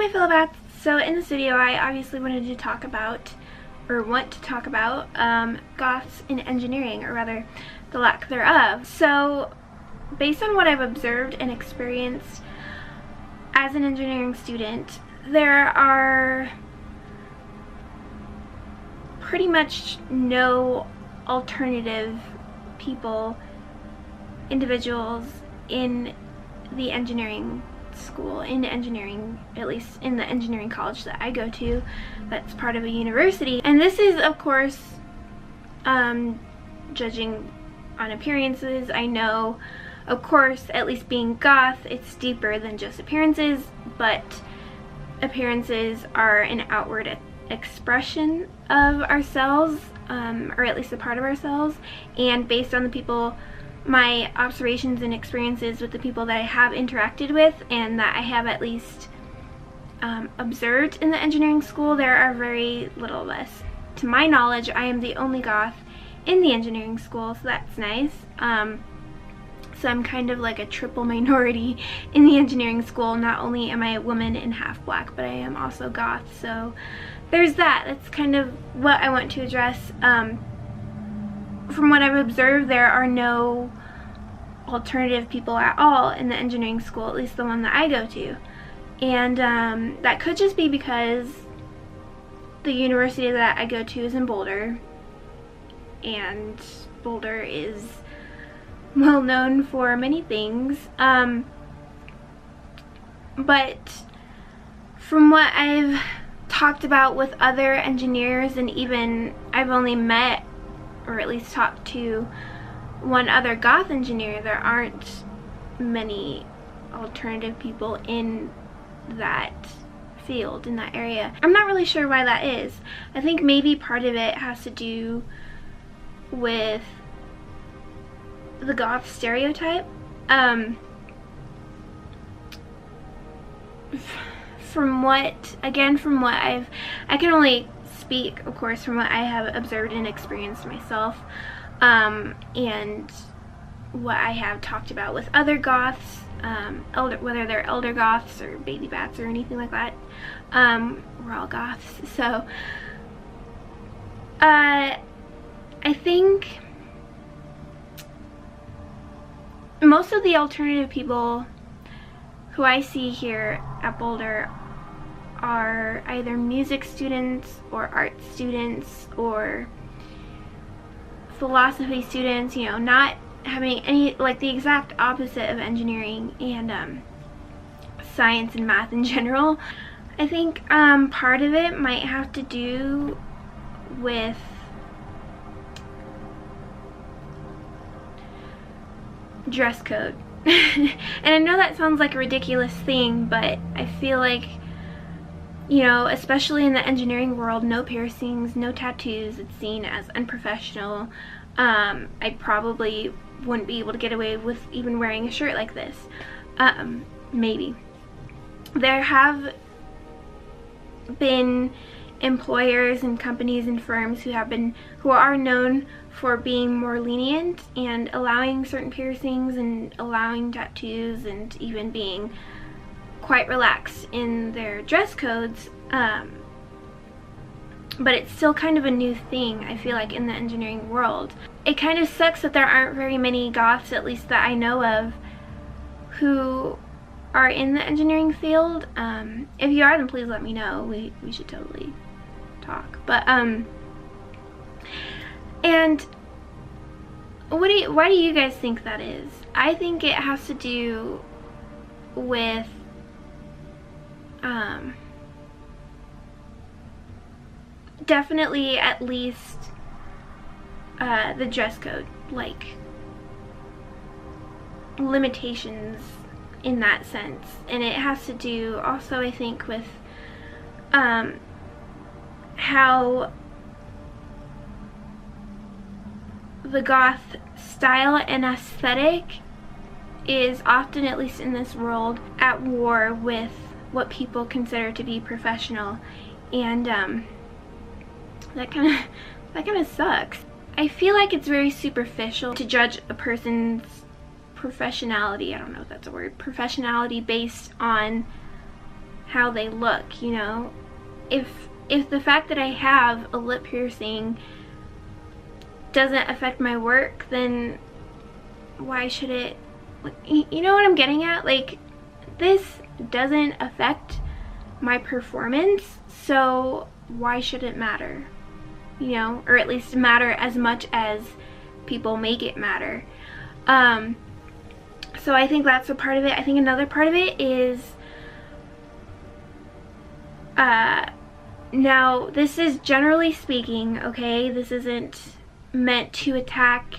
my fellow Bats. So in this video I obviously wanted to talk about, or want to talk about, Goths in engineering, or rather the lack thereof. So based on what I've observed and experienced as an engineering student, there are pretty much no alternative people, individuals in the engineering school, in engineering, at least in the engineering college that I go to, that's part of a university. And this is, of course, judging on appearances. I know, of course, at least being Goth, it's deeper than just appearances, but appearances are an outward expression of ourselves, or at least a part of ourselves. And based on the people, my observations and experiences with the people that I have interacted with and that I have at least observed in the engineering school, there are very little of us. To my knowledge, I am the only Goth in the engineering school, so that's nice. So I'm kind of like a triple minority in the engineering school. Not only am I a woman and half black, but I am also Goth, so there's that. That's kind of what I want to address. From what I've observed, there are no alternative people at all in the engineering school, at least the one that I go to. And that could just be because the university that I go to is in Boulder, and Boulder is well known for many things. But from what I've talked about with other engineers, and even I've only met, or at least talked to, one other Goth engineer, there aren't many alternative people in that field, in that area. I'm not really sure why that is. I think maybe part of it has to do with the Goth stereotype. From what I can only speak, of course, from what I have observed and experienced myself, and what I have talked about with other Goths, whether they're elder Goths or baby Bats or anything like that. We're all Goths. So I think most of the alternative people who I see here at Boulder are either music students or art students or philosophy students, you know, not having any, like, the exact opposite of engineering and science and math in general. I think part of it might have to do with dress code. And I know that sounds like a ridiculous thing, but I feel like, you know, especially in the engineering world, no piercings, no tattoos, it's seen as unprofessional. I probably wouldn't be able to get away with even wearing a shirt like this. Maybe. There have been employers and companies and firms who are known for being more lenient and allowing certain piercings and allowing tattoos and even being quite relaxed in their dress codes, but it's still kind of a new thing, I feel like, in the engineering world. It kind of sucks that there aren't very many Goths, at least that I know of, who are in the engineering field. If you are, then please let me know. We should totally talk. But and why do you guys think that is? I think it has to do with definitely, at least, the dress code, like limitations in that sense. And it has to do also, I think, with how the Goth style and aesthetic is often, at least in this world, at war with what people consider to be professional. And that kind of sucks. I feel like it's very superficial to judge a person's professionality, I don't know if that's a word, professionality based on how they look, you know. If the fact that I have a lip piercing doesn't affect my work, then why should it? You know what I'm getting at? Like, this doesn't affect my performance, so why should it matter? You know, or at least matter as much as people make it matter. So I think that's a part of it. I think another part of it is, now this is generally speaking, okay? This isn't meant to attack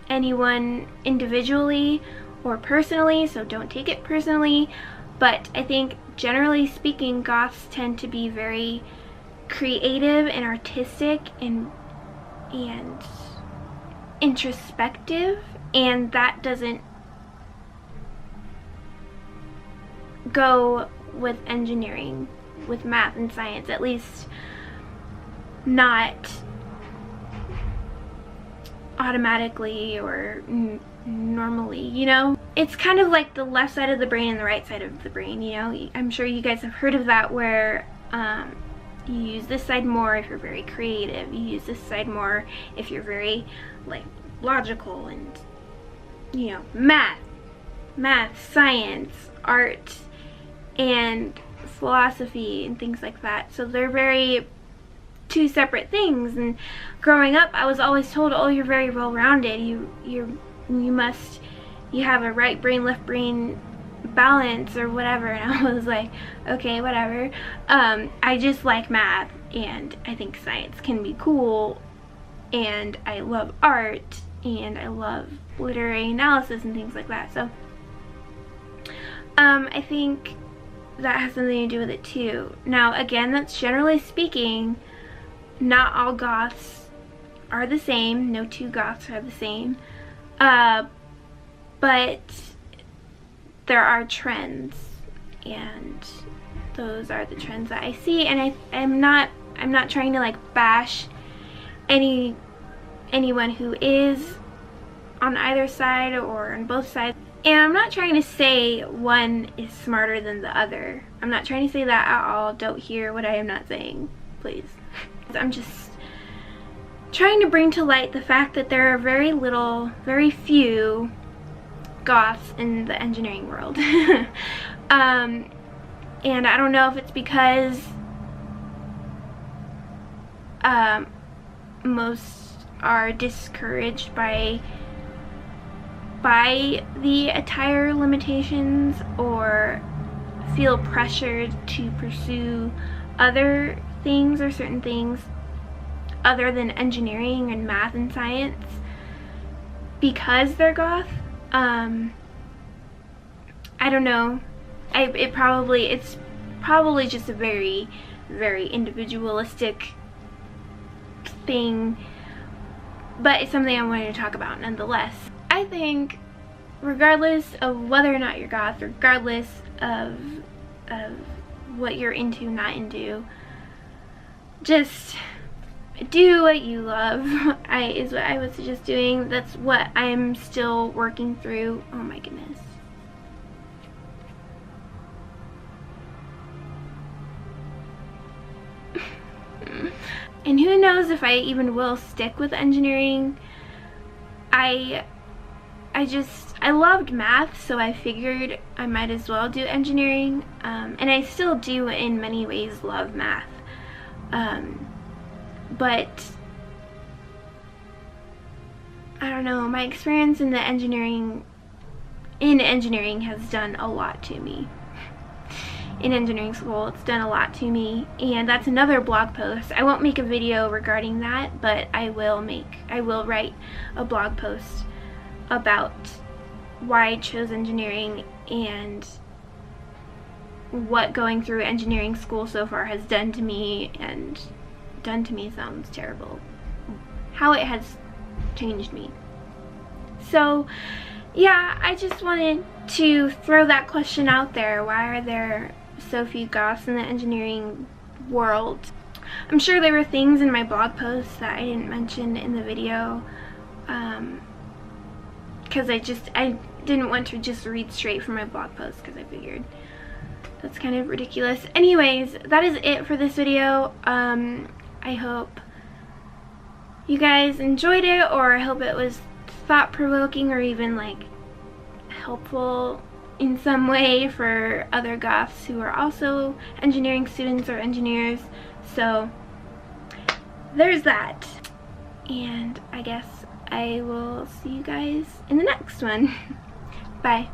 anyone individually or personally, so don't take it personally, but I think generally speaking, goths tend to be very creative and artistic and introspective, and that doesn't go with engineering, with math and science, at least not automatically or normally, you know. It's kind of like the left side of the brain and the right side of the brain, you know. I'm sure you guys have heard of that, where you use this side more if you're very creative, you use this side more if you're very like logical, and you know, math, science, art, and philosophy and things like that. So they're very two separate things. And growing up, I was always told, oh, you're very well-rounded, you have a right brain, left brain balance or whatever. And I was like, okay, whatever. I just like math, and I think science can be cool, and I love art, and I love literary analysis and things like that. So I think that has something to do with it too. Now again, that's generally speaking. Not all goths are the same. No two goths are the same. But there are trends, and those are the trends that I see. And I'm not trying to like bash anyone who is on either side or on both sides. And I'm not trying to say one is smarter than the other. I'm not trying to say that at all. Don't hear what I am not saying, please. I'm just trying to bring to light the fact that there are very few goths in the engineering world. And I don't know if it's because most are discouraged by the attire limitations, or feel pressured to pursue other things or certain things other than engineering and math and science because they're goth. I don't know. It's probably just a very, very individualistic thing, but it's something I wanted to talk about nonetheless. I think regardless of whether or not you're goth, regardless of what you're into, not into, just do what you love. Is what I would suggest doing. That's what I'm still working through. Oh my goodness. And who knows if I even will stick with engineering. I loved math, so I figured I might as well do engineering, and I still do in many ways love math, but I don't know, my experience in engineering has done a lot to me. In engineering school, it's done a lot to me, and that's another blog post. I won't make a video regarding that, but I will write a blog post about why I chose engineering and what going through engineering school so far has done to me. And done to me sounds terrible. How it has changed me. So yeah, I just wanted to throw that question out there. Why are there so few goths in the engineering world? I'm sure there were things in my blog post that I didn't mention in the video, because I didn't want to just read straight from my blog post, because I figured That's kind of ridiculous. Anyways, that is it for this video. I hope you guys enjoyed it, or I hope it was thought-provoking or even like helpful in some way for other Goths who are also engineering students or engineers. So there's that, and I guess I will see you guys in the next one. Bye.